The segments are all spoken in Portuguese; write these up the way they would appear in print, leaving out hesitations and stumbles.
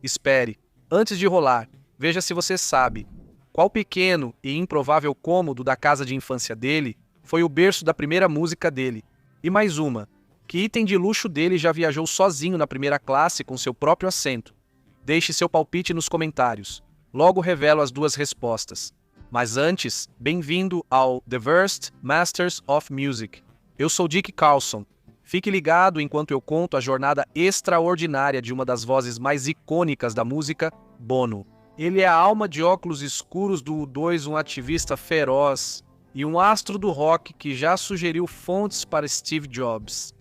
Espere. Antes de rolar, veja se você sabe. Qual pequeno e improvável cômodo da casa de infância dele foi o berço da primeira música dele? E mais uma. Que item de luxo dele já viajou sozinho na primeira classe com seu próprio assento? Deixe seu palpite nos comentários. Logo revelo as duas respostas. Mas antes, bem-vindo ao The Versed Masters of Music. Eu sou Dick Carlson. Fique ligado enquanto eu conto a jornada extraordinária de uma das vozes mais icônicas da música, Bono. Ele é a alma de óculos escuros do U2, um ativista feroz e um astro do rock que já sugeriu fontes para Steve Jobs.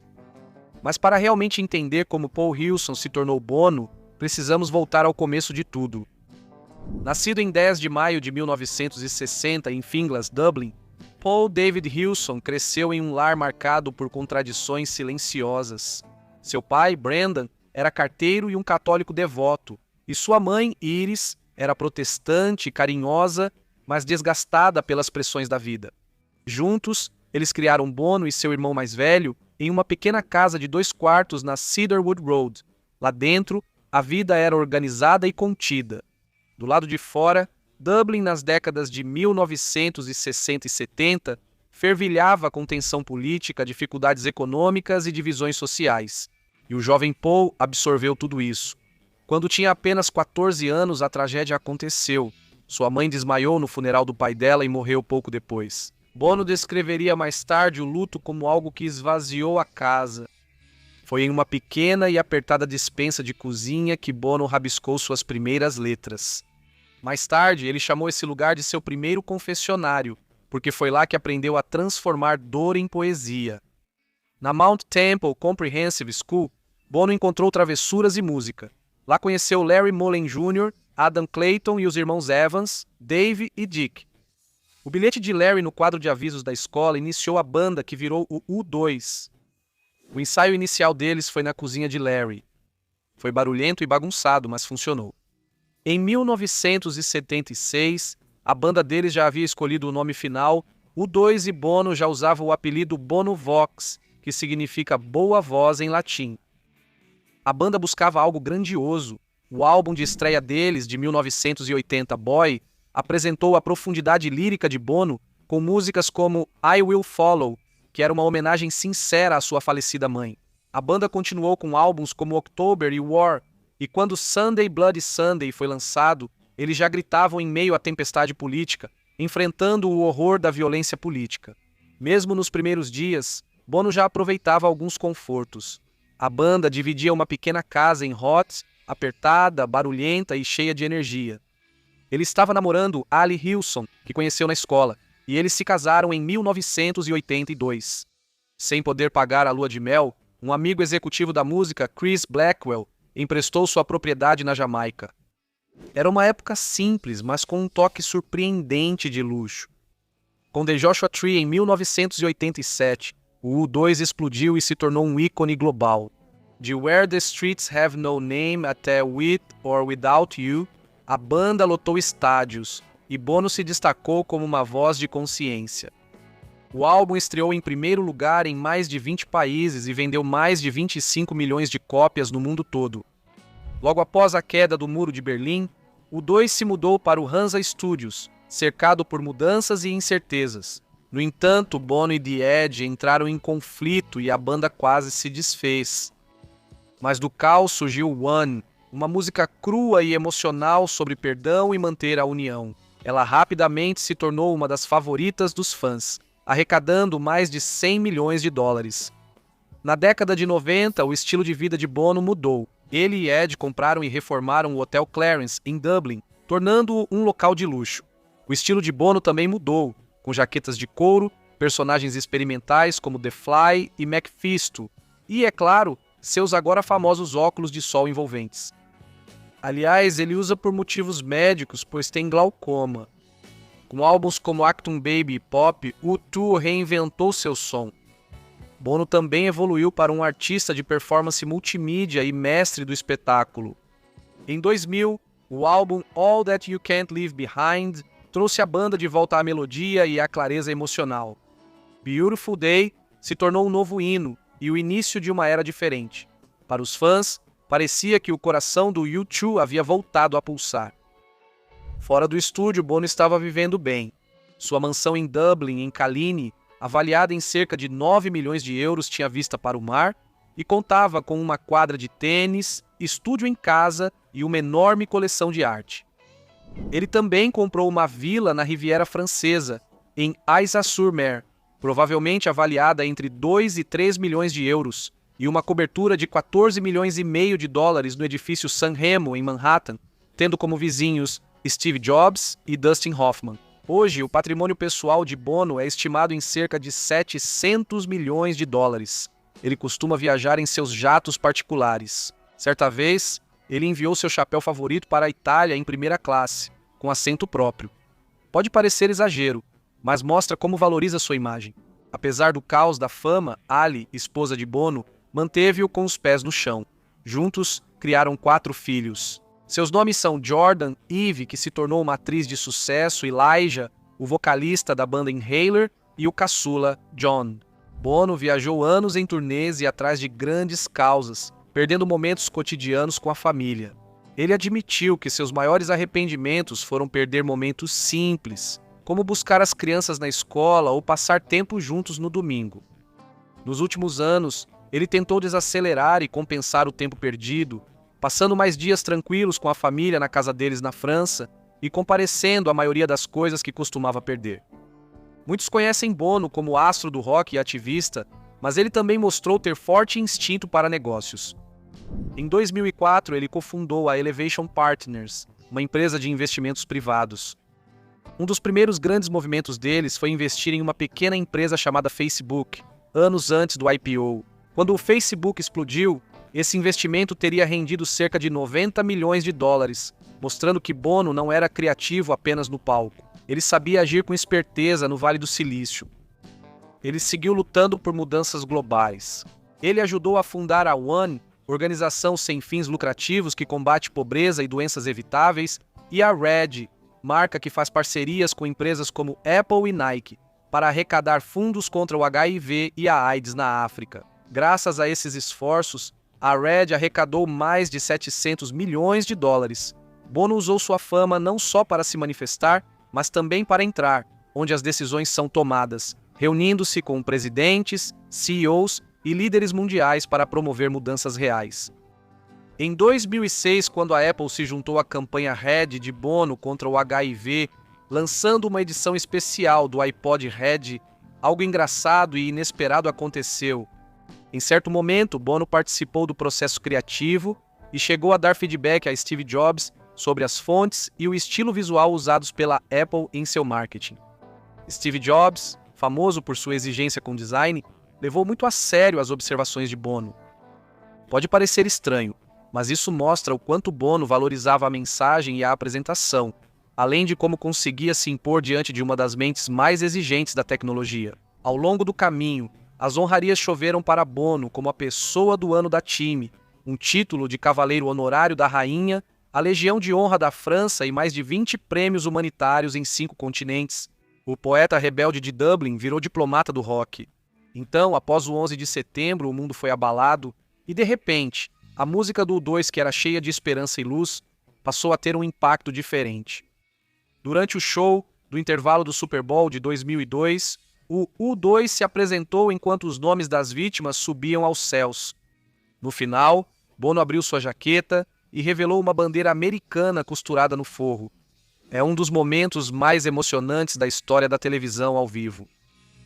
Mas para realmente entender como Paul Hewson se tornou Bono, precisamos voltar ao começo de tudo. Nascido em 10 de maio de 1960 em Finglas, Dublin, Paul David Hewson cresceu em um lar marcado por contradições silenciosas. Seu pai, Brendan, era carteiro e um católico devoto, e sua mãe, Iris, era protestante, carinhosa, mas desgastada pelas pressões da vida. Juntos, eles criaram Bono e seu irmão mais velho em uma pequena casa de 2 quartos na Cedarwood Road. Lá dentro, a vida era organizada e contida. Do lado de fora, Dublin, nas décadas de 1960 e 70, fervilhava com tensão política, dificuldades econômicas e divisões sociais. E o jovem Paul absorveu tudo isso. Quando tinha apenas 14 anos, a tragédia aconteceu. Sua mãe desmaiou no funeral do pai dela e morreu pouco depois. Bono descreveria mais tarde o luto como algo que esvaziou a casa. Foi em uma pequena e apertada despensa de cozinha que Bono rabiscou suas primeiras letras. Mais tarde, ele chamou esse lugar de seu primeiro confessionário, porque foi lá que aprendeu a transformar dor em poesia. Na Mount Temple Comprehensive School, Bono encontrou travessuras e música. Lá conheceu Larry Mullen Jr., Adam Clayton e os irmãos Evans, Dave e Dick. O bilhete de Larry no quadro de avisos da escola iniciou a banda que virou o U2. O ensaio inicial deles foi na cozinha de Larry. Foi barulhento e bagunçado, mas funcionou. Em 1976, a banda deles já havia escolhido o nome final. U2 e Bono já usavam o apelido Bono Vox, que significa boa voz em latim. A banda buscava algo grandioso. O álbum de estreia deles, de 1980, Boy, apresentou a profundidade lírica de Bono com músicas como I Will Follow, que era uma homenagem sincera à sua falecida mãe. A banda continuou com álbuns como October e War, e quando Sunday Bloody Sunday foi lançado, eles já gritavam em meio à tempestade política, enfrentando o horror da violência política. Mesmo nos primeiros dias, Bono já aproveitava alguns confortos. A banda dividia uma pequena casa em Hotz, apertada, barulhenta e cheia de energia. Ele estava namorando Ali Hewson, que conheceu na escola, e eles se casaram em 1982. Sem poder pagar a lua de mel, um amigo executivo da música, Chris Blackwell, emprestou sua propriedade na Jamaica. Era uma época simples, mas com um toque surpreendente de luxo. Com The Joshua Tree em 1987, o U2 explodiu e se tornou um ícone global. De Where the Streets Have No Name até With or Without You, a banda lotou estádios, e Bono se destacou como uma voz de consciência. O álbum estreou em primeiro lugar em mais de 20 países e vendeu mais de 25 milhões de cópias no mundo todo. Logo após a queda do Muro de Berlim, o U2 se mudou para o Hansa Studios, cercado por mudanças e incertezas. No entanto, Bono e The Edge entraram em conflito e a banda quase se desfez. Mas do caos surgiu One, uma música crua e emocional sobre perdão e manter a união. Ela rapidamente se tornou uma das favoritas dos fãs, arrecadando mais de 100 milhões de dólares. Na década de 90, o estilo de vida de Bono mudou. Ele e Ed compraram e reformaram o Hotel Clarence, em Dublin, tornando-o um local de luxo. O estilo de Bono também mudou, com jaquetas de couro, personagens experimentais como The Fly e Mephisto, e, é claro, seus agora famosos óculos de sol envolventes. Aliás, ele usa por motivos médicos, pois tem glaucoma. Com álbuns como Actum Baby e Pop, U2 reinventou seu som. Bono também evoluiu para um artista de performance multimídia e mestre do espetáculo. Em 2000, o álbum All That You Can't Leave Behind trouxe a banda de volta à melodia e à clareza emocional. Beautiful Day se tornou um novo hino e o início de uma era diferente. Para os fãs, Parecia que o coração do U2 havia voltado a pulsar. Fora do estúdio, Bono estava vivendo bem. Sua mansão em Dublin, em Killiney, avaliada em cerca de 9 milhões de euros, tinha vista para o mar e contava com uma quadra de tênis, estúdio em casa e uma enorme coleção de arte. Ele também comprou uma vila na Riviera Francesa, em Aix-sur-Mer, provavelmente avaliada entre 2 e 3 milhões de euros, e uma cobertura de 14 milhões e meio de dólares no edifício San Remo, em Manhattan, tendo como vizinhos Steve Jobs e Dustin Hoffman. Hoje, o patrimônio pessoal de Bono é estimado em cerca de 700 milhões de dólares. Ele costuma viajar em seus jatos particulares. Certa vez, ele enviou seu chapéu favorito para a Itália em primeira classe, com assento próprio. Pode parecer exagero, mas mostra como valoriza sua imagem. Apesar do caos da fama, Ali, esposa de Bono, manteve-o com os pés no chão. Juntos, criaram 4 filhos. Seus nomes são Jordan, Eve, que se tornou uma atriz de sucesso, Elijah, o vocalista da banda Inhaler, e o caçula, John. Bono viajou anos em turnês e atrás de grandes causas, perdendo momentos cotidianos com a família. Ele admitiu que seus maiores arrependimentos foram perder momentos simples, como buscar as crianças na escola ou passar tempo juntos no domingo. Nos últimos anos, ele tentou desacelerar e compensar o tempo perdido, passando mais dias tranquilos com a família na casa deles na França e comparecendo a maioria das coisas que costumava perder. Muitos conhecem Bono como astro do rock e ativista, mas ele também mostrou ter forte instinto para negócios. Em 2004, ele cofundou a Elevation Partners, uma empresa de investimentos privados. Um dos primeiros grandes movimentos deles foi investir em uma pequena empresa chamada Facebook, anos antes do IPO. Quando o Facebook explodiu, esse investimento teria rendido cerca de 90 milhões de dólares, mostrando que Bono não era criativo apenas no palco. Ele sabia agir com esperteza no Vale do Silício. Ele seguiu lutando por mudanças globais. Ele ajudou a fundar a One, organização sem fins lucrativos que combate pobreza e doenças evitáveis, e a Red, marca que faz parcerias com empresas como Apple e Nike, para arrecadar fundos contra o HIV e a AIDS na África. Graças a esses esforços, a Red arrecadou mais de 700 milhões de dólares. Bono usou sua fama não só para se manifestar, mas também para entrar, onde as decisões são tomadas, reunindo-se com presidentes, CEOs e líderes mundiais para promover mudanças reais. Em 2006, quando a Apple se juntou à campanha Red de Bono contra o HIV, lançando uma edição especial do iPod Red, algo engraçado e inesperado aconteceu. Em certo momento, Bono participou do processo criativo e chegou a dar feedback a Steve Jobs sobre as fontes e o estilo visual usados pela Apple em seu marketing. Steve Jobs, famoso por sua exigência com design, levou muito a sério as observações de Bono. Pode parecer estranho, mas isso mostra o quanto Bono valorizava a mensagem e a apresentação, além de como conseguia se impor diante de uma das mentes mais exigentes da tecnologia. Ao longo do caminho, as honrarias choveram para Bono como a pessoa do ano da Time, um título de cavaleiro honorário da rainha, a Legião de Honra da França e mais de 20 prêmios humanitários em 5 continentes. O poeta rebelde de Dublin virou diplomata do rock. Então, após o 11 de setembro, o mundo foi abalado e, de repente, a música do U2, que era cheia de esperança e luz, passou a ter um impacto diferente. Durante o show do intervalo do Super Bowl de 2002, o U2 se apresentou enquanto os nomes das vítimas subiam aos céus. No final, Bono abriu sua jaqueta e revelou uma bandeira americana costurada no forro. É um dos momentos mais emocionantes da história da televisão ao vivo.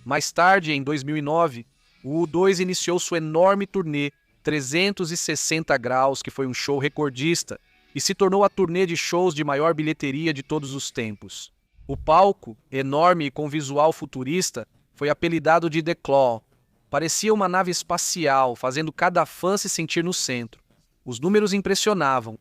Mais tarde, em 2009, o U2 iniciou sua enorme turnê 360 graus, que foi um show recordista, e se tornou a turnê de shows de maior bilheteria de todos os tempos. O palco, enorme e com visual futurista, foi apelidado de The Claw. Parecia uma nave espacial, fazendo cada fã se sentir no centro. Os números impressionavam.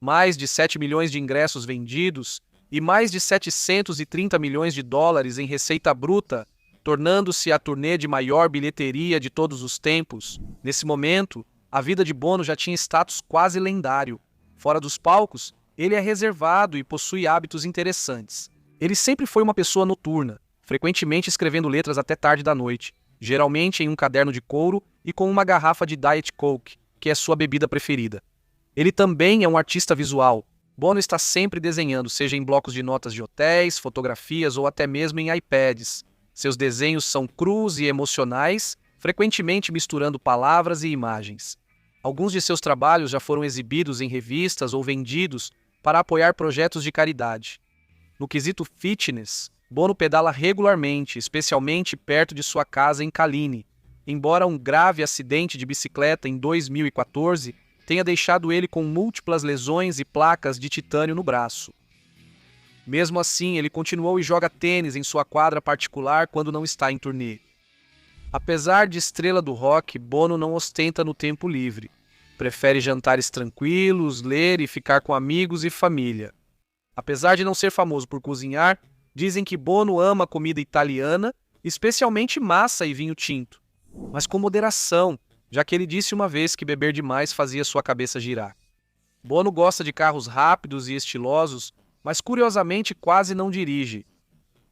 Mais de 7 milhões de ingressos vendidos e mais de 730 milhões de dólares em receita bruta, tornando-se a turnê de maior bilheteria de todos os tempos. Nesse momento, a vida de Bono já tinha status quase lendário. Fora dos palcos, ele é reservado e possui hábitos interessantes. Ele sempre foi uma pessoa noturna, frequentemente escrevendo letras até tarde da noite, geralmente em um caderno de couro e com uma garrafa de Diet Coke, que é sua bebida preferida. Ele também é um artista visual. Bono está sempre desenhando, seja em blocos de notas de hotéis, fotografias ou até mesmo em iPads. Seus desenhos são crus e emocionais, frequentemente misturando palavras e imagens. Alguns de seus trabalhos já foram exibidos em revistas ou vendidos para apoiar projetos de caridade. No quesito fitness, Bono pedala regularmente, especialmente perto de sua casa em Kaline, embora um grave acidente de bicicleta em 2014 tenha deixado ele com múltiplas lesões e placas de titânio no braço. Mesmo assim, ele continuou e joga tênis em sua quadra particular quando não está em turnê. Apesar de estrela do rock, Bono não ostenta no tempo livre. Prefere jantares tranquilos, ler e ficar com amigos e família. Apesar de não ser famoso por cozinhar, dizem que Bono ama comida italiana, especialmente massa e vinho tinto. Mas com moderação, já que ele disse uma vez que beber demais fazia sua cabeça girar. Bono gosta de carros rápidos e estilosos, mas curiosamente quase não dirige.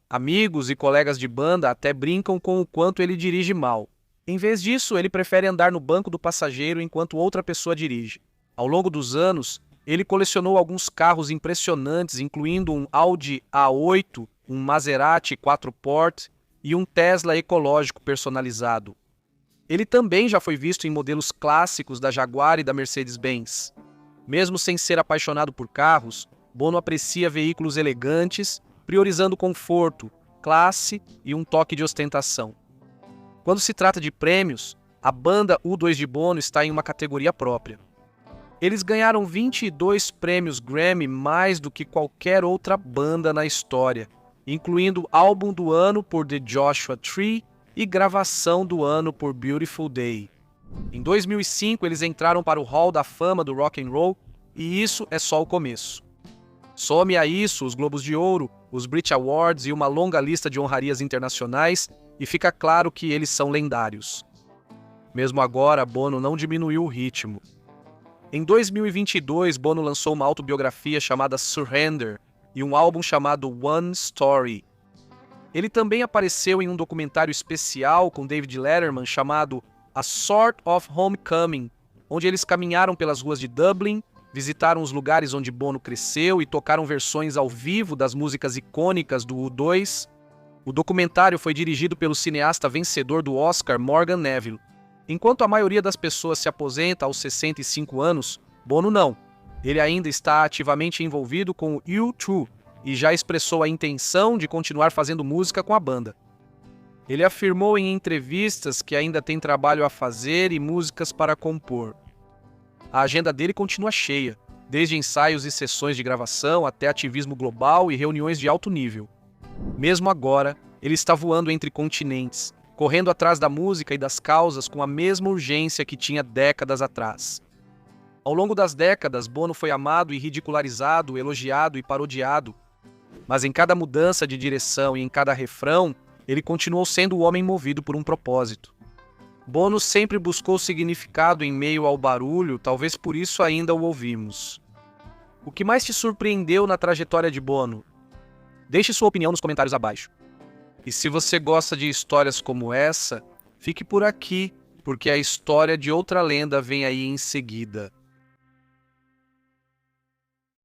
Amigos e colegas de banda até brincam com o quanto ele dirige mal. Em vez disso, ele prefere andar no banco do passageiro enquanto outra pessoa dirige. Ao longo dos anos, ele colecionou alguns carros impressionantes, incluindo um Audi A8, um Maserati 4Port e um Tesla ecológico personalizado. Ele também já foi visto em modelos clássicos da Jaguar e da Mercedes-Benz. Mesmo sem ser apaixonado por carros, Bono aprecia veículos elegantes, priorizando conforto, classe e um toque de ostentação. Quando se trata de prêmios, a banda U2 de Bono está em uma categoria própria. Eles ganharam 22 prêmios Grammy, mais do que qualquer outra banda na história, incluindo Álbum do Ano por The Joshua Tree e Gravação do Ano por Beautiful Day. Em 2005, eles entraram para o Hall da Fama do Rock and Roll, e isso é só o começo. Some a isso os Globos de Ouro, os Brit Awards e uma longa lista de honrarias internacionais, e fica claro que eles são lendários. Mesmo agora, Bono não diminuiu o ritmo. Em 2022, Bono lançou uma autobiografia chamada Surrender e um álbum chamado One Story. Ele também apareceu em um documentário especial com David Letterman chamado A Sort of Homecoming, onde eles caminharam pelas ruas de Dublin, visitaram os lugares onde Bono cresceu e tocaram versões ao vivo das músicas icônicas do U2. O documentário foi dirigido pelo cineasta vencedor do Oscar Morgan Neville. Enquanto a maioria das pessoas se aposenta aos 65 anos, Bono não. Ele ainda está ativamente envolvido com o U2 e já expressou a intenção de continuar fazendo música com a banda. Ele afirmou em entrevistas que ainda tem trabalho a fazer e músicas para compor. A agenda dele continua cheia, desde ensaios e sessões de gravação até ativismo global e reuniões de alto nível. Mesmo agora, ele está voando entre continentes, correndo atrás da música e das causas com a mesma urgência que tinha décadas atrás. Ao longo das décadas, Bono foi amado e ridicularizado, elogiado e parodiado. Mas em cada mudança de direção e em cada refrão, ele continuou sendo o homem movido por um propósito. Bono sempre buscou significado em meio ao barulho, talvez por isso ainda o ouvimos. O que mais te surpreendeu na trajetória de Bono? Deixe sua opinião nos comentários abaixo. E se você gosta de histórias como essa, fique por aqui, porque a história de outra lenda vem aí em seguida.